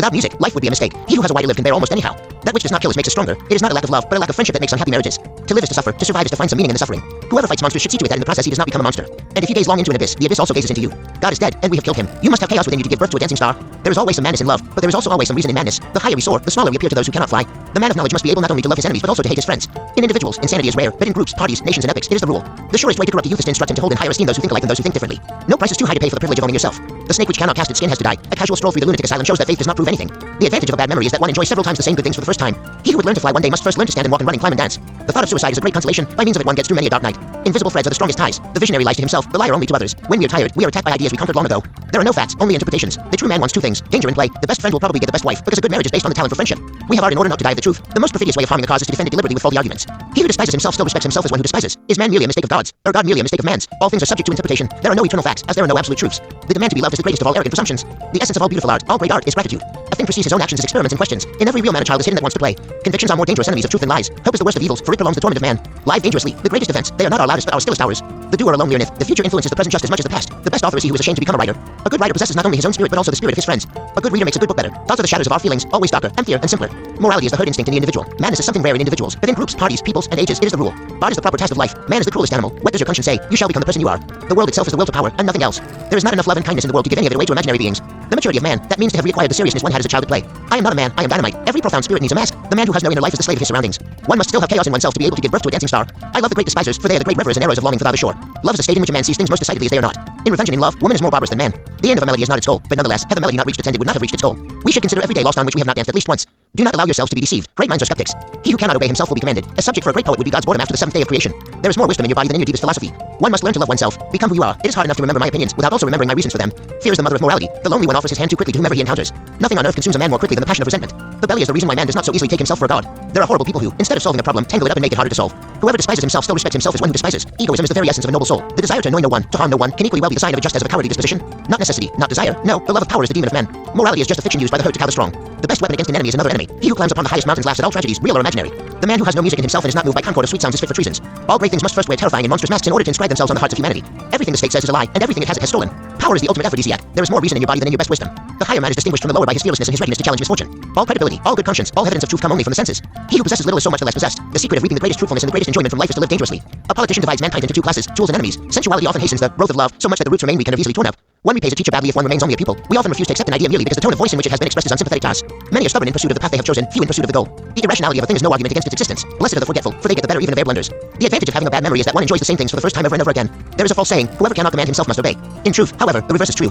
Without music, life would be a mistake. He who has a why to live can bear almost anyhow. That which does not kill us makes us stronger. It is not a lack of love, but a lack of friendship that makes unhappy marriages. To live is to suffer. To survive is to find some meaning in the suffering. Whoever fights monsters should see to it that in the process he does not become a monster. And if you gaze long into an abyss, the abyss also gazes into you. God is dead, and we have killed him. You must have chaos within you to give birth to a dancing star. There is always some madness in love, but there is also always some reason in madness. The higher we soar, the smaller we appear to those who cannot fly. The man of knowledge must be able not only to love his enemies, but also to hate his friends. In individuals, insanity is rare, but in groups, parties, nations, and epics, it is the rule. The surest way to corrupt a youth is to instruct him to hold in higher esteem those who think alike and those who think differently. No price is too high to pay for the privilege of owning yourself. The snake which cannot cast its skin has to die. A casual stroll through the lunatic asylum shows that faith does not prove anything. The advantage of a bad memory is that one enjoys several times the same good things for the first time. He who would learn to fly one day must first learn to stand and walk and run and climb and dance. The thought of suicide is a great consolation. By means of it one gets through many a dark night. Invisible threads are the strongest ties. The visionary lies to himself, the liar only to others. When we are tired, we are attacked by ideas we conquered long ago. There are no facts, only interpretations. The true man wants two things: danger and play. The best friend will probably get the best wife, because a good marriage is based on the talent for friendship. We have art in order not to die of the truth. The most perfidious way of harming the cause is to defend it deliberately with faulty arguments. He who despises himself still respects himself as one who despises. Is man merely a mistake of God's, or God merely a mistake of man's? All things are subject to interpretation. There are no eternal facts, as there are no absolute truths. The demand to be loved is the greatest of all arrogant presumptions. The essence of all beautiful art, all great art, is gratitude. A thing perceives his own actions as experiments and questions. In every real man a child is hidden that wants to play. Convictions are more dangerous enemies of truth than lies. Hope is the worst of evils, for it prolongs the torment of man. Live dangerously, the greatest defense. They are not our loudest, but our stillest hours. The doer alone learneth. The future influences the present just as much as the past. The best author is he who is ashamed to become a writer. A good writer possesses not only his own spirit but also the spirit of his friends. A good reader makes a good book better. Thoughts are the shadows of our feelings, always darker, emptier, and simpler. Morality is the herd instinct in the individual. Madness is something rare in individuals, but in groups, parties, peoples, and ages, it is the rule. God is the proper test of life. Man is the cruelest animal. What does your conscience say? You shall become the person you are. The world itself is the will to power, and nothing else. There is not enough love and kindness in the world to give any of it away to imaginary beings. The maturity of man, that means to have reacquired the seriousness one had as a child at play. I am not a man, I am dynamite. Every profound spirit needs a mask. The man who has no inner life is the slave of his surroundings. One must still have chaos in oneself to be able to give birth to a dancing star. I love the great despisers, for they are the great rivers and arrows of longing for the other shore. Love is a state in which a man sees things most decidedly as they are not. In revenge and in love, woman is more barbarous than man. The end of a melody is not its goal, but nonetheless, had the melody not reached its end, it would not have reached its goal. We should consider every day lost on which we have not danced at least once. Do not allow yourselves to be deceived. Great minds are skeptics. He who cannot obey himself will be commanded. A subject for a great poet would be God's boredom after the seventh day of creation. There is more wisdom in your body than in your deepest philosophy. One must learn to love oneself. Become who you are. It is hard enough to remember my opinions without also remembering my reasons for them. Fear is the mother of morality. The lonely one offers his hand too quickly to whomever he encounters. Nothing on earth consumes a man more quickly than the passion of resentment. The belly is the reason why man does not so easily take himself for a god. There are horrible people who, instead of solving a problem, tangle it up and make it harder to solve. Whoever despises himself still respects himself as one who despises. Egoism is the very essence of a noble soul. The desire to annoy no one, to harm no one, can equally well be the sign of a just as of a cowardly disposition. Not necessity, not desire. No, the love of power is the demon of men. Morality is just a fiction used by the herd to cow the strong. The best weapon against an enemy is another enemy. He who climbs upon the highest mountains laughs at all tragedies, real or imaginary. The man who has no music in himself and is not moved by concord of sweet sounds is fit for treasons. All great things must first wear terrifying and monstrous masks in order to inscribe themselves on the hearts of humanity. Everything the state says is a lie, and everything it has stolen. Power is the ultimate aphrodisiac. There is more reason in your body than in your best wisdom. The higher man is distinguished from the lower by his fearlessness and his readiness to challenge misfortune. All credibility, all good conscience, all evidence of truth come only from the senses. He who possesses little is so much the less possessed. The secret of reaping the greatest truthfulness and the greatest enjoyment from life is to live dangerously. A politician divides mankind into two classes, tools and enemies. Sensuality often hastens the growth of love, so much that the roots remain weak and are easily torn up. One repays a teacher badly if one remains only a pupil. We often refuse to accept an idea merely because the tone of voice in which it has been expressed is unsympathetic to us. Many are stubborn in pursuit of the path they have chosen, few in pursuit of the goal. The irrationality of a thing is no argument against its existence. Blessed are the forgetful, for they get the better even of their blunders. The advantage of having a bad memory is that one enjoys the same things for the first time over and over again. There is a false saying, whoever cannot command himself must obey. In truth, however, the reverse is true.